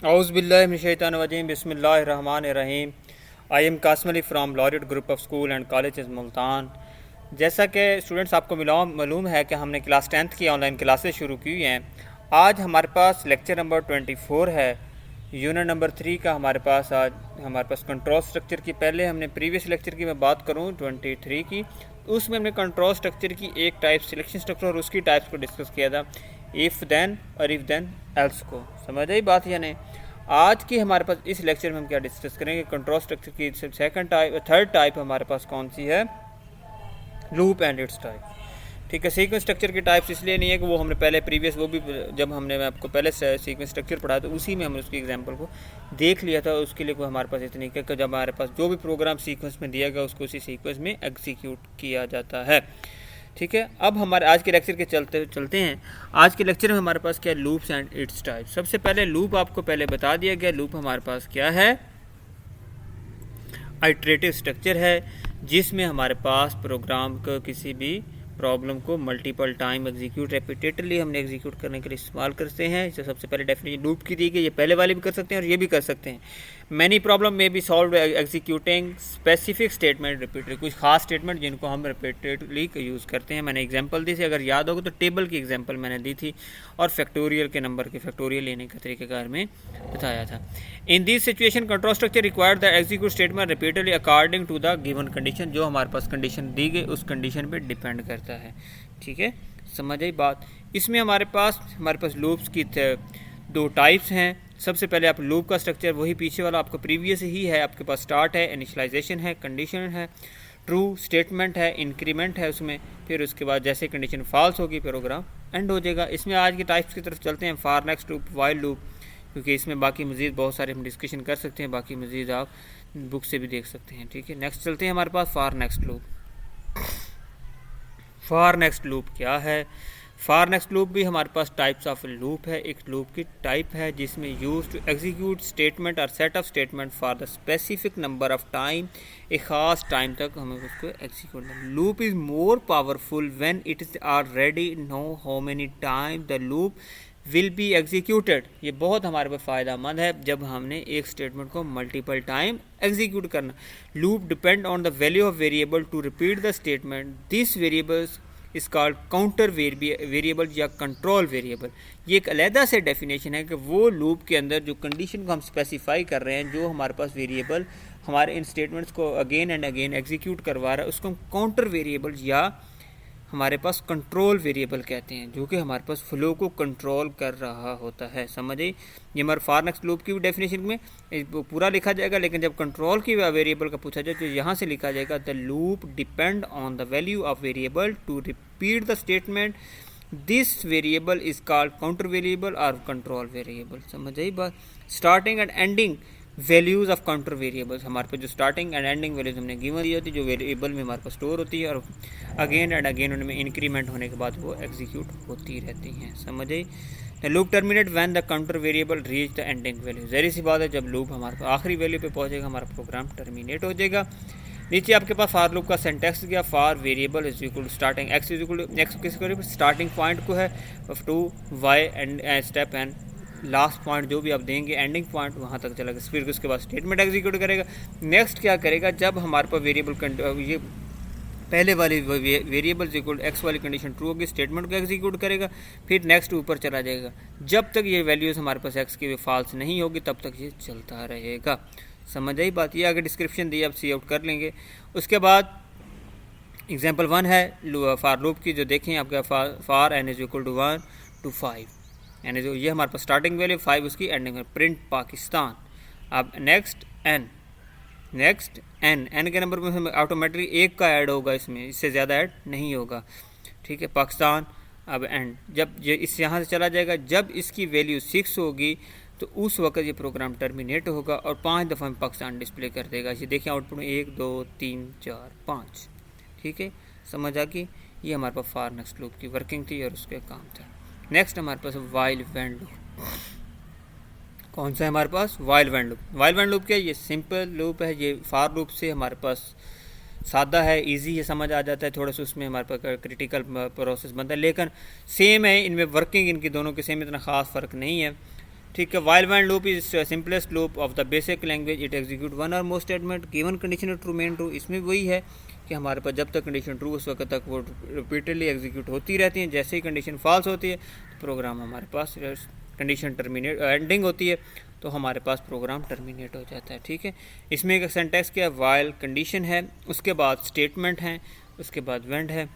Auzubillahiminash-shaytanir-rajim. Bismillahir-Rahmanir-Rahim. I am Qasim Ali from लॉरिड group of school and college Multan. जैसा कि students आपको मालूम है कि हमने क्लास 10th की ऑनलाइन क्लासेस शुरू की हैं। आज हमारे पास लेक्चर नंबर 24 है, यूनिट नंबर 3 का हमारे पास आज हमारे पास कंट्रोल स्ट्रक्चर की। पहले हमने प्रीवियस लेक्चर की मैं बात करूं 23 की, उसमें हमने कंट्रोल स्ट्रक्चर की एक टाइप सिलेक्शन स्ट्रक्चर और उसकी टाइप्स को डिस्कस किया था, इफ़ देन और इफ़ देन एल्स को। समझ आई बात या नहीं? आज की हमारे पास इस लेक्चर में हम क्या डिस्कस करेंगे, कंट्रोल स्ट्रक्चर की थर्ड टाइप हमारे पास कौन सी है, लूप एंड इट्स टाइप। ठीक है, सीक्वेंस स्ट्रक्चर की टाइप्स इसलिए नहीं है कि वो हमने पहले प्रीवियस वो भी जब हमने मैं आपको पहले सीक्वेंस स्ट्रक्चर पढ़ाया तो उसी में हमने उसकी एग्जांपल को देख लिया था। उसके लिए कोई हमारे पास इतनी कि जब हमारे पास जो भी प्रोग्राम सीक्वेंस में दिया गया उसको उसी सीक्वेंस में एग्जीक्यूट किया जाता है। ठीक है, अब हमारे आज के लेक्चर के चलते हैं। आज के लेक्चर में हमारे पास क्या है, लूप्स एंड इट्स टाइप। सबसे पहले लूप आपको पहले बता दिया गया। लूप हमारे पास क्या है, आइटरेटिव स्ट्रक्चर है जिसमें हमारे पास प्रोग्राम को किसी भी प्रॉब्लम को मल्टीपल टाइम एग्जीक्यूट रेपिटेटिवली हमने एग्जीक्यूट करने के लिए इस्तेमाल करते हैं। तो सबसे पहले डेफिनेशन लूप की दी गई, ये पहले वाले भी कर सकते हैं और ये भी कर सकते हैं। मैनी प्रॉब्लम में be solve executing specific statement repeatedly, कुछ खास स्टेटमेंट जिनको हम रिपीटेडली यूज़ करते हैं। मैंने एग्जांपल दी थी, अगर याद होगा तो टेबल की एग्जांपल मैंने दी थी और फैक्टोरियल के नंबर के फैक्टोरियल लेने का तरीक़ाकार में बताया था। In this situation control structure required the execute statement repeatedly according to the given condition. जो हमारे पास कंडीशन दी गई उस कंडीशन पे डिपेंड करता है। ठीक है, समझ आई बात। इसमें हमारे पास लूप्स की दो टाइप्स हैं। सबसे पहले आप लूप का स्ट्रक्चर वही पीछे वाला आपको प्रीवियस ही है, आपके पास स्टार्ट है, इनिशियलाइजेशन है, कंडीशन है, ट्रू स्टेटमेंट है, इंक्रीमेंट है उसमें, फिर उसके बाद जैसे कंडीशन फॉल्स होगी प्रोग्राम एंड हो जाएगा। इसमें आज के टाइप्स की तरफ चलते हैं, for next loop, while loop, क्योंकि इसमें बाकी मज़ीद बहुत सारे हम डिस्कशन कर सकते हैं, बाकी मज़ीद आप बुक से भी देख सकते हैं। ठीक है, नेक्स्ट चलते हैं हमारे पास for next loop. For next loop क्या है, फॉर नेक्स्ट लूप भी हमारे पास टाइप्स ऑफ लूप है, एक लूप की टाइप है जिसमें यूज टू एग्जीक्यूट स्टेटमेंट और set of statement for the specific number of time, एक खास टाइम तक हमें उसको एग्जीक्यूट करना। Loop is more powerful when it is already know how many time the loop will be executed. ये बहुत हमारे पास फ़ायदा मंद है जब हमने एक स्टेटमेंट को मल्टीपल टाइम एग्जीक्यूट करना। Loop depend on the value of variable to repeat the statement. This variables is called counter variable या कंट्रोल वेरिएबल। ये एक अलहदा से डेफिनेशन है कि वो लूप के अंदर जो कंडीशन को हम स्पेसिफाई कर रहे हैं, जो हमारे पास वेरिएबल हमारे इन स्टेटमेंट्स को अगेन एंड अगेन एग्जीक्यूट करवा रहा है, उसको हम काउंटर वेरिएबल या हमारे पास कंट्रोल वेरिएबल कहते हैं, जो कि हमारे पास फ्लो को कंट्रोल कर रहा होता है। समझ आई? ये हमारे फॉर नेक्स्ट लूप की भी डेफिनेशन में पूरा लिखा जाएगा, लेकिन जब कंट्रोल की वेरिएबल का पूछा जाए तो यहाँ से लिखा जाएगा the loop depend on the value of variable to repeat the statement. This variable is called counter variable और कंट्रोल वेरिएबल। समझ आई बात? Starting and ending values of counter variables, हमारे पास जो स्टार्टिंग एंड एंडिंग वैल्यूज हमने given दी होती है, जो वेरिएबल में हमारे पास स्टोर होती है और अगेन एंड अगेन उनमें इंक्रीमेंट होने के बाद वो एग्जीक्यूट होती रहती हैं। समझ आई? The loop terminate when the counter variable reach the ending value. ज़हरी सी बात है, जब लूप हमारे आखिरी वैल्यू पे पहुंचेगा हमारा प्रोग्राम टर्मिनेट हो जाएगा। नीचे आपके पास फॉर लूप का सिंटैक्स गया, for variable is equal to starting x is equal to x किसको स्टार्टिंग पॉइंट को है to y and step and last point जो भी आप देंगे एंडिंग पॉइंट वहाँ तक चलेगा। फिर उसके बाद स्टेटमेंट एग्जीक्यूट करेगा। नेक्स्ट क्या करेगा, जब हमारे पास वेरिएबल ये पहले वाली वेरिएबल इक्वल एक्स वाली कंडीशन ट्रू होगी, स्टेटमेंट को एग्जीक्यूट करेगा, फिर नेक्स्ट ऊपर चला जाएगा। जब तक ये वैल्यूज़ हमारे पास एक्स की फॉल्स नहीं होगी तब तक ये चलता रहेगा। समझ आई बात? ये आगे डिस्क्रिप्शन दी, आप सी आउट कर लेंगे। उसके बाद एग्जाम्पल 1 है फॉर लूप की, जो देखें आपका for n is equal to 1 to 5, यानी जो ये हमारे पास स्टार्टिंग वैल्यू 5 उसकी एंडिंग में प्रिंट पाकिस्तान। अब नेक्स्ट एन के नंबर में हमें ऑटोमेटिकली एक का ऐड होगा, इसमें इससे ज़्यादा ऐड नहीं होगा। ठीक है, पाकिस्तान। अब एंड जब ये इस यहाँ से चला जाएगा, जब इसकी वैल्यू 6 होगी तो उस वक्त ये प्रोग्राम टर्मिनेट होगा और 5 दफ़ा में पाकिस्तान डिस्प्ले कर देगा। ये देखिए आउटपुट में 1 2 3 4 5। ठीक है, समझ आ गई? ये हमारे पास फॉर नेक्स्ट लूप की वर्किंग थी और उसके काम था। नेक्स्ट हमारे पास वाइल व्हेन लूप। कौन सा है हमारे पास? While when loop. While when loop क्या है? ये सिंपल लूप है, ये फॉर लूप से हमारे पास सादा है, इजी है, समझ आ जाता है। थोड़ा सा उसमें हमारे पास क्रिटिकल प्रोसेस बनता है, लेकिन सेम है, इनमें वर्किंग इनकी दोनों के सेम, इतना ख़ास फ़र्क नहीं है। ठीक है। While when loop is simplest loop of the basic language, it execute one or more statement given condition true main true. इसमें वही है कि हमारे पास जब तक कंडीशन ट्रू उस वक्त तक वो रिपीटेडली एग्जीक्यूट होती रहती हैं। जैसे ही कंडीशन फॉल्स होती है तो प्रोग्राम हमारे पास कंडीशन टर्मिनेट एंडिंग होती है तो हमारे पास प्रोग्राम टर्मिनेट हो जाता है। ठीक है। इसमें एक सिंटैक्स क्या है, वाइल कंडीशन है, उसके बाद स्टेटमेंट है, उसके बाद वेंड है।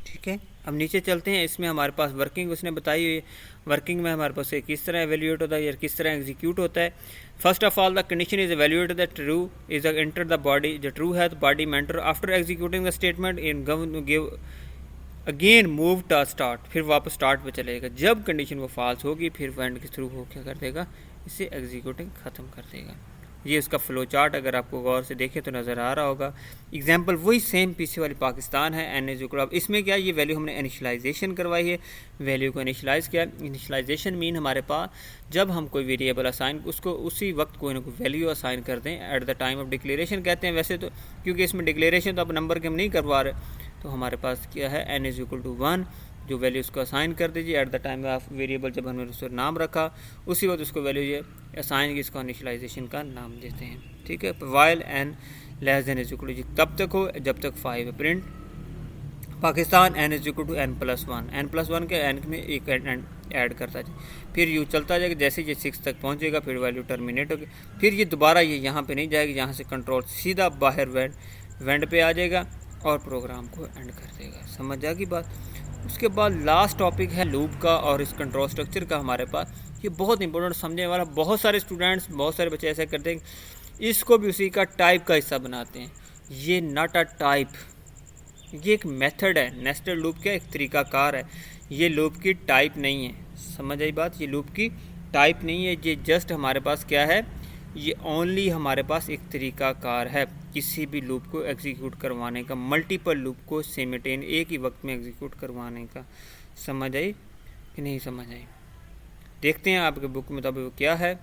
ठीक है। अब नीचे चलते हैं। इसमें हमारे पास वर्किंग उसने बताई हुई है। वर्किंग में हमारे पास किस तरह एवेल्यूएट होता है या किस तरह एग्जीक्यूट होता है। First of all the condition is evaluate the true is enter the body, जो ट्रू है तो बॉडी में enter. After executing the statement in give again move to start, फिर वापस स्टार्ट पे चलेगा। जब कंडीशन वो फॉल्स होगी फिर वेंड के थ्रू हो क्या कर देगा, इसे एग्जीक्यूटिंग ख़त्म कर देगा। ये उसका फ्लो चार्ट अगर आपको गौर से देखें तो नज़र आ रहा होगा। एग्जाम्पल वही सेम पीछे वाली पाकिस्तान है एन इज। अब इसमें क्या, ये वैल्यू हमने इनिशियलाइजेशन करवाई है, वैल्यू को इनिशियलाइज़ किया। इनिशियलाइजेशन मीन हमारे पास जब हम कोई वेरिएबल असाइन उसको उसी वक्त कोई ना कोई वैल्यू असाइन कर दें at the time of declaration कहते हैं। वैसे तो क्योंकि इसमें डिक्लेरेशन तो अब नंबर के हम नहीं करवा रहे, तो हमारे पास क्या है एन इज इक्वल टू 1, जो वैल्यू उसको असाइन कर दीजिए at the time of variable, जब हमने उसको नाम रखा उसी वक्त उसको वैल्यू ये असाइन की, इसको इनिशियलाइजेशन का नाम देते हैं। ठीक है। While n less than is equal to तब तक हो जब तक 5 है। Print Pakistan n is equal to n+1, n+1 के एन में एक ऐड करता जाए, फिर यू चलता जाएगा। जैसे ये 6 तक पहुंचेगा फिर वैल्यू टर्मिनेट होगी। फिर ये दोबारा ये यहाँ पे नहीं जाएगी, यहाँ से कंट्रोल सीधा बाहर वेंड पे आ जाएगा और प्रोग्राम को एंड कर देगा। समझ आ गई बात। उसके बाद लास्ट टॉपिक है लूप का और इस कंट्रोल स्ट्रक्चर का। हमारे पास ये बहुत इंपॉर्टेंट समझने वाला, बहुत सारे स्टूडेंट्स बहुत सारे बच्चे ऐसा करते हैं, इसको भी उसी का टाइप का हिस्सा बनाते हैं। ये नॉट अ टाइप, ये एक मेथड है। नेस्टेड लूप क्या एक तरीकाकार है, ये लूप की टाइप नहीं है। समझ आई बात। ये लूप की टाइप नहीं है, ये जस्ट हमारे पास क्या है, ये ओनली हमारे पास एक तरीकाकार है किसी भी लूप को एग्जीक्यूट करवाने का, मल्टीपल लूप को सिमल्टेन एक ही वक्त में एग्जीक्यूट करवाने का। समझ आई कि नहीं समझ आई? देखते हैं आपके बुक के मुताबिक वो क्या है।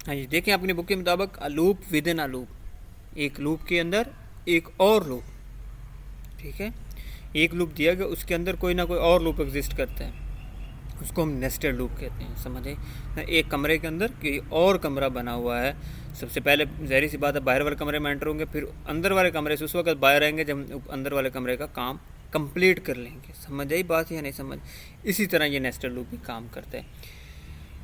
हाँ जी, देखें अपनी बुक के मुताबिक a loop with in a loop, एक लूप के अंदर एक और लूप। ठीक है। एक लूप दिया गया उसके अंदर कोई ना कोई और लूप एग्जिस्ट करता है, उसको हम नेस्टेड लूप कहते हैं। समझे। एक कमरे के अंदर कोई और कमरा बना हुआ है, सबसे पहले ज़ाहिर सी बात है बाहर वाले कमरे में एंटर होंगे, फिर अंदर वाले कमरे से उस वक्त बाहर आएंगे जब हम अंदर वाले कमरे का काम कंप्लीट कर लेंगे। समझ आई बात या नहीं समझ? इसी तरह ये नेस्टेड लूप भी काम करता है।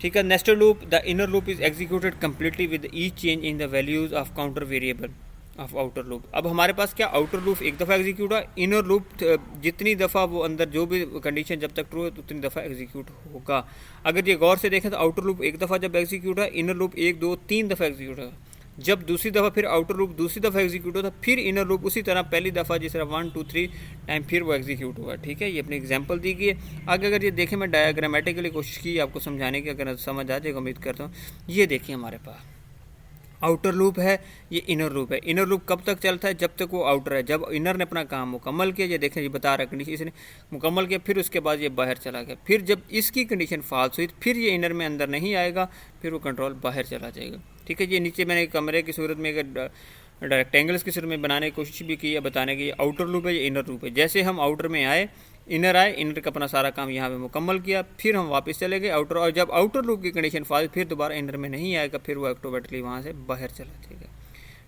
ठीक है। Nested loop the inner loop is executed completely with each change in the values of counter variable of outer loop. अब हमारे पास क्या, आउटर लूप एक दफ़ा एग्जीक्यूट हुआ, इनर लूप जितनी दफ़ा वो अंदर जो भी कंडीशन जब तक ट्रू है उतनी दफ़ा एग्जीक्यूट होगा। अगर ये गौर से देखें तो आउटर लूप एक दफ़ा जब एग्जीक्यूट है, इनर लूप 1 2 3 दफ़ा एग्जीक्यूट होगा। जब दूसरी दफ़ा फिर आउटर लूप दूसरी दफ़ा एग्जीक्यूट होता, फिर इनर लूप उसी तरह पहली दफ़ा जिस तरह 1 2 3 टाइम फिर वो एग्जीक्यूट हुआ। ठीक है। ये अपनी एग्जांपल दी गई है। आगे अगर ये देखें, मैं डायग्रामेटिकली कोशिश की आपको समझाने की, अगर समझ आ जाएगा उम्मीद करता हूँ। ये देखिए हमारे पास आउटर लूप है, ये इनर लूप है। इनर लूप कब तक चलता है, जब तक वो आउटर है। जब इनर ने अपना काम मुकम्मल किया, ये देखें ये बता रहा है कंडीशन इसने मुकम्मल किया, फिर उसके बाद ये बाहर चला गया। फिर जब इसकी कंडीशन फॉल्स हुई फिर ये इनर में अंदर नहीं आएगा, फिर वो कंट्रोल बाहर चला जाएगा। ठीक है। ये नीचे मैंने कमरे की सूरत में अगर रेक्टेंगल्स की सूरत में बनाने की कोशिश भी की है, बताने की आउटर लूप है, ये इनर लूप है। जैसे हम आउटर में आए, इनर आए, इनर का अपना सारा काम यहाँ पे मुकम्मल किया, फिर हम वापस चले गए आउटर, और जब आउटर लूप की कंडीशन फॉल्स फिर दोबारा इनर में नहीं आएगा, फिर वो ऑटोमेटिकली वहाँ से बाहर चला जाएगा।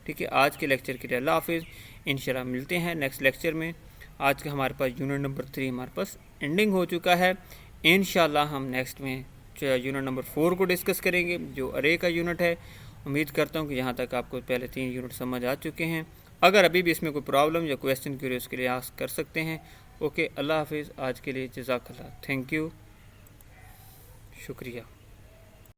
ठीक है। आज के लेक्चर के लिए अल्लाह हाफिज़। इंशाल्लाह मिलते हैं नेक्स्ट लेक्चर में। आज का हमारे पास यूनिट नंबर 3 हमारे पास एंडिंग हो चुका है। इंशाल्लाह हम नेक्स्ट में यूनिट नंबर 4 को डिस्कस करेंगे, जो अरे का यूनिट है। उम्मीद करता हूँ कि यहाँ तक आपको पहले 3 यूनिट समझ आ चुके हैं। अगर अभी भी इसमें कोई प्रॉब्लम या क्वेश्चन क्यूरी उसके लिए आस्क कर सकते हैं। ओके, अल्लाह हाफिज़। आज के लिए जज़ाकल्लाह, थैंक यू, शुक्रिया।